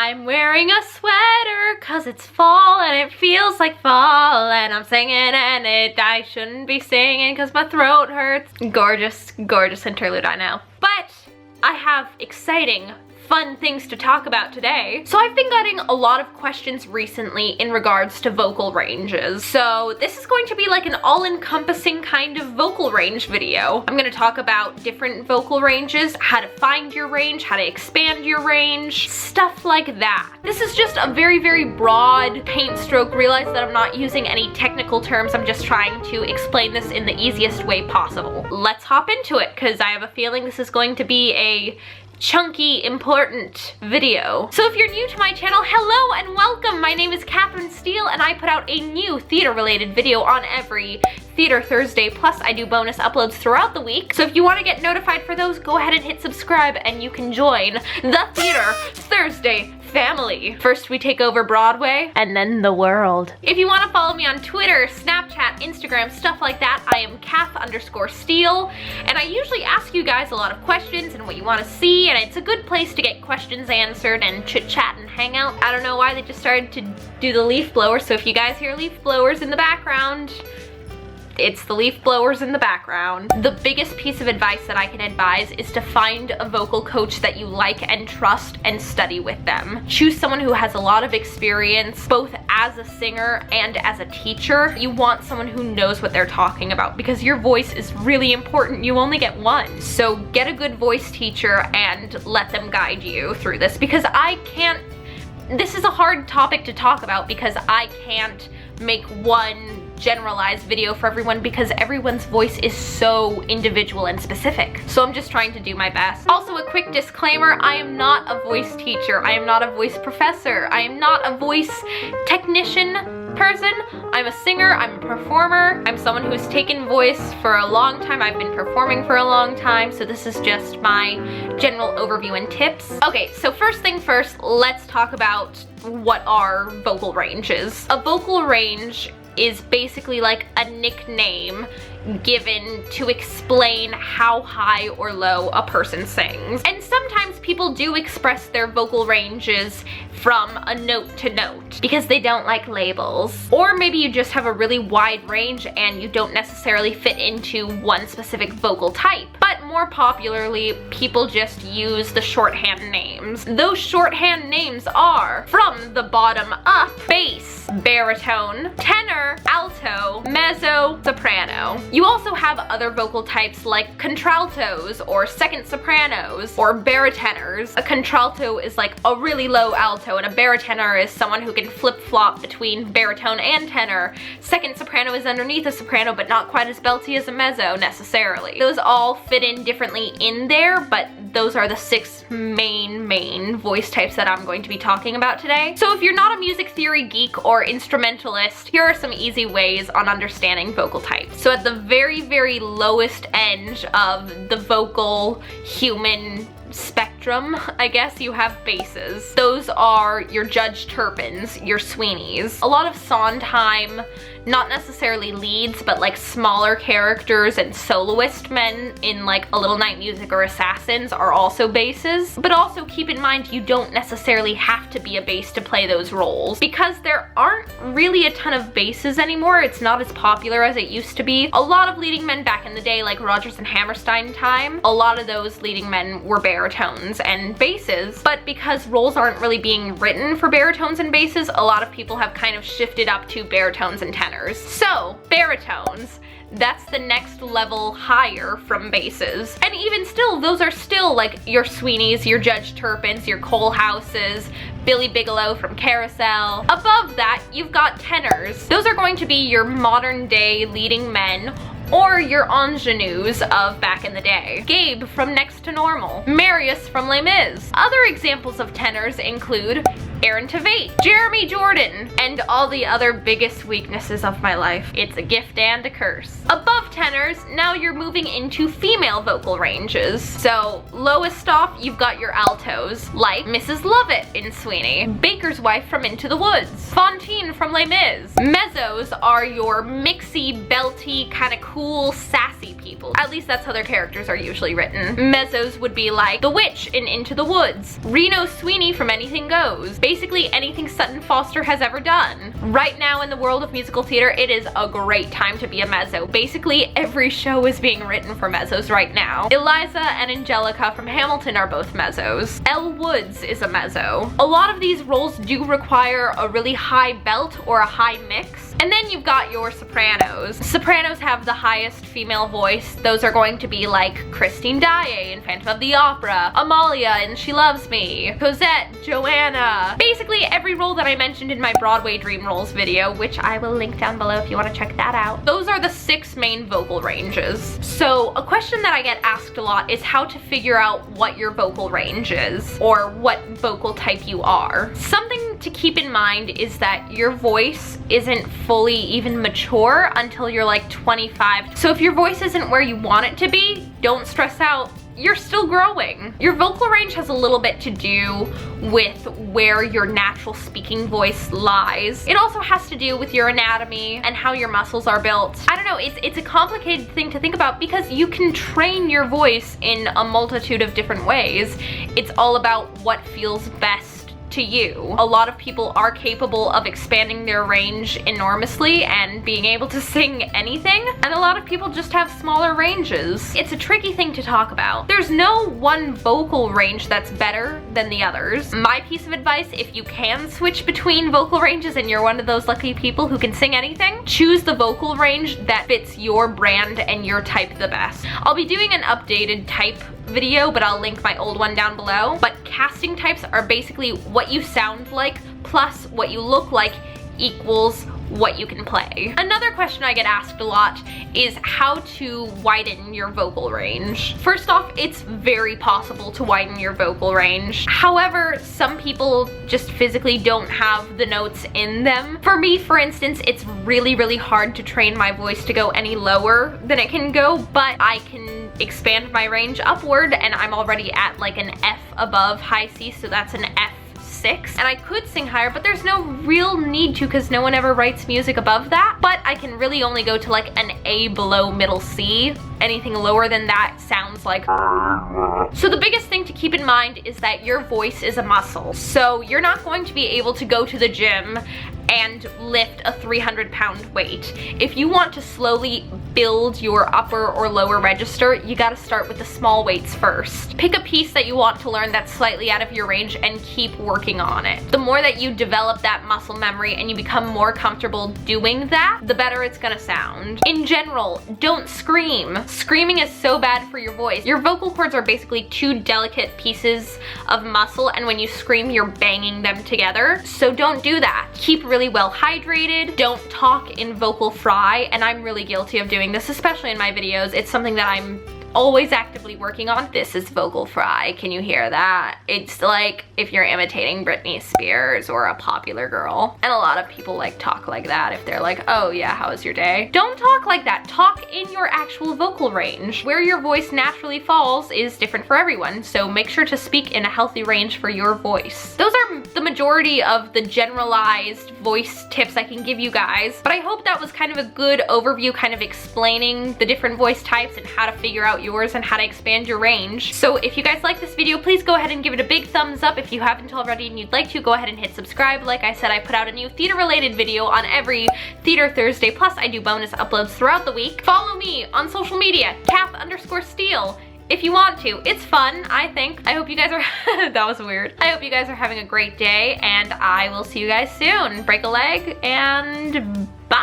I'm wearing a sweater 'cause it's fall and it feels like fall, and I'm singing and I shouldn't be singing 'cause my throat hurts. Gorgeous, gorgeous interlude, I know. But I have exciting, fun things to talk about today. So I've been getting a lot of questions recently in regards to vocal ranges. So this is going to be like an all-encompassing kind of vocal range video. I'm gonna talk about different vocal ranges, how to find your range, how to expand your range, stuff like that. This is just a very, very broad paint stroke. Realize that I'm not using any technical terms. I'm just trying to explain this in the easiest way possible. Let's hop into it, because I have a feeling this is going to be a chunky, important video. So if you're new to my channel, hello and welcome. My name is Catherine Steele and I put out a new theater related video on every Theater Thursday, plus I do bonus uploads throughout the week. So if you want to get notified for those, go ahead and hit subscribe and you can join the Theater Thursday family. First we take over Broadway and then the world. If you want to follow me on Twitter, Snapchat, Instagram, stuff like that, I am Cath_Steele, and I usually ask you guys a lot of questions and what you want to see, and it's a good place to get questions answered and chit chat and hang out. I don't know why they just started to do the leaf blower, so if you guys hear leaf blowers in the background, it's the leaf blowers in the background. The biggest piece of advice that I can advise is to find a vocal coach that you like and trust and study with them. Choose someone who has a lot of experience, both as a singer and as a teacher. You want someone who knows what they're talking about, because your voice is really important. You only get one. So get a good voice teacher and let them guide you through this, because this is a hard topic to talk about because I can't make one generalized video for everyone because everyone's voice is so individual and specific. So I'm just trying to do my best. Also, a quick disclaimer, I am not a voice teacher. I am not a voice professor. I am not a voice technician person. I'm a singer, I'm a performer. I'm someone who has taken voice for a long time. I've been performing for a long time, so this is just my general overview and tips. Okay, so first thing first, let's talk about what are vocal ranges. A vocal range is basically like a nickname given to explain how high or low a person sings. And sometimes people do express their vocal ranges from a note to note because they don't like labels. Or maybe you just have a really wide range and you don't necessarily fit into one specific vocal type. But more popularly, people just use the shorthand names. Those shorthand names are, from the bottom up, bass, baritone, tenor, alto, mezzo, soprano. You also have other vocal types like contraltos or second sopranos or baritenors. A contralto is like a really low alto, and a baritenor is someone who can flip-flop between baritone and tenor. Second soprano is underneath a soprano but not quite as belty as a mezzo necessarily. Those all fit in differently in there, but those are the 6 main voice types that I'm going to be talking about today. So if you're not a music theory geek or instrumentalist, here are some easy ways on understanding vocal types. So at the very, very lowest end of the vocal human spectrum, I guess, you have basses. Those are your Judge Turpins, your Sweeneys. A lot of Sondheim, not necessarily leads, but like smaller characters and soloist men in like A Little Night Music or Assassins are also basses. But also keep in mind, you don't necessarily have to be a bass to play those roles, because there aren't really a ton of basses anymore. It's not as popular as it used to be. A lot of leading men back in the day, like Rodgers and Hammerstein time, a lot of those leading men were baritones and basses, but because roles aren't really being written for baritones and basses, a lot of people have kind of shifted up to baritones and tenors. So, baritones, that's the next level higher from basses. And even still, those are still like your Sweeneys, your Judge Turpins, your Cole Houses, Billy Bigelow from Carousel. Above that, you've got tenors. Those are going to be your modern day leading men, or your ingenues of back in the day. Gabe from Next to Normal, Marius from Les Mis. Other examples of tenors include Aaron Tveit, Jeremy Jordan, and all the other biggest weaknesses of my life. It's a gift and a curse. Above tenors, now you're moving into female vocal ranges. So lowest off, you've got your altos, like Mrs. Lovett in Sweeney, Baker's wife from Into the Woods, Fontaine from Les Mis. Mezzos are your mixy, belty, kind of cool, sassy people. At least that's how their characters are usually written. Mezzos would be like the witch in Into the Woods, Reno Sweeney from Anything Goes, basically anything Sutton Foster has ever done. Right now in the world of musical theater, it is a great time to be a mezzo. Basically every show is being written for mezzos right now. Eliza and Angelica from Hamilton are both mezzos. Elle Woods is a mezzo. A lot of these roles do require a really high belt or a high mix. And then you've got your sopranos. Sopranos have the highest female voice. Those are going to be like Christine Daae in Phantom of the Opera, Amalia in She Loves Me, Cosette, Joanna. Basically every role that I mentioned in my Broadway Dream Roles video, which I will link down below if you want to check that out. Those are the 6 main vocal ranges. So a question that I get asked a lot is how to figure out what your vocal range is or what vocal type you are. Something to keep in mind is that your voice isn't fully even mature until you're like 25. So if your voice isn't where you want it to be, don't stress out. You're still growing. Your vocal range has a little bit to do with where your natural speaking voice lies. It also has to do with your anatomy and how your muscles are built. I don't know, it's a complicated thing to think about because you can train your voice in a multitude of different ways. It's all about what feels best to you. A lot of people are capable of expanding their range enormously and being able to sing anything, and a lot of people just have smaller ranges. It's a tricky thing to talk about. There's no one vocal range that's better than the others. My piece of advice, if you can switch between vocal ranges and you're one of those lucky people who can sing anything, choose the vocal range that fits your brand and your type the best. I'll be doing an updated type video, but I'll link my old one down below. But casting types are basically what you sound like plus what you look like equals what you can play. Another question I get asked a lot is how to widen your vocal range. First off, it's very possible to widen your vocal range. However, some people just physically don't have the notes in them. For me, for instance, it's really, really hard to train my voice to go any lower than it can go, but I can expand my range upward and I'm already at like an F above high C, so that's an F6, and I could sing higher, but there's no real need to because no one ever writes music above that. But I can really only go to like an A below middle C. Anything lower than that sounds like. So the biggest thing to keep in mind is that your voice is a muscle. So you're not going to be able to go to the gym and lift a 300-pound weight. If you want to slowly build your upper or lower register, you gotta start with the small weights first. Pick a piece that you want to learn that's slightly out of your range and keep working on it. The more that you develop that muscle memory and you become more comfortable doing that, the better it's gonna sound. In general, don't scream. Screaming is so bad for your voice. Your vocal cords are basically 2 delicate pieces of muscle, and when you scream, you're banging them together. So don't do that. Keep really well hydrated. Don't talk in vocal fry, and I'm really guilty of doing this, especially in my videos. It's something that I'm always actively working on. This is vocal fry. Can you hear that? It's like if you're imitating Britney Spears or a popular girl. And a lot of people like talk like that if they're like, oh yeah, how was your day? Don't talk like that. Talk in your actual vocal range. Where your voice naturally falls is different for everyone, so make sure to speak in a healthy range for your voice. Those are the majority of the generalized voice tips I can give you guys, but I hope that was kind of a good overview, kind of explaining the different voice types and how to figure out yours and how to expand your range. So if you guys like this video, please go ahead and give it a big thumbs up. If you haven't already and you'd like to, go ahead and hit subscribe. Like I said, I put out a new theater related video on every Theater Thursday, plus I do bonus uploads throughout the week. Follow me on social media, Kath_Steele. If you want to. It's fun, I think. I hope you guys are, that was weird. I hope you guys are having a great day, and I will see you guys soon. Break a leg, and bye.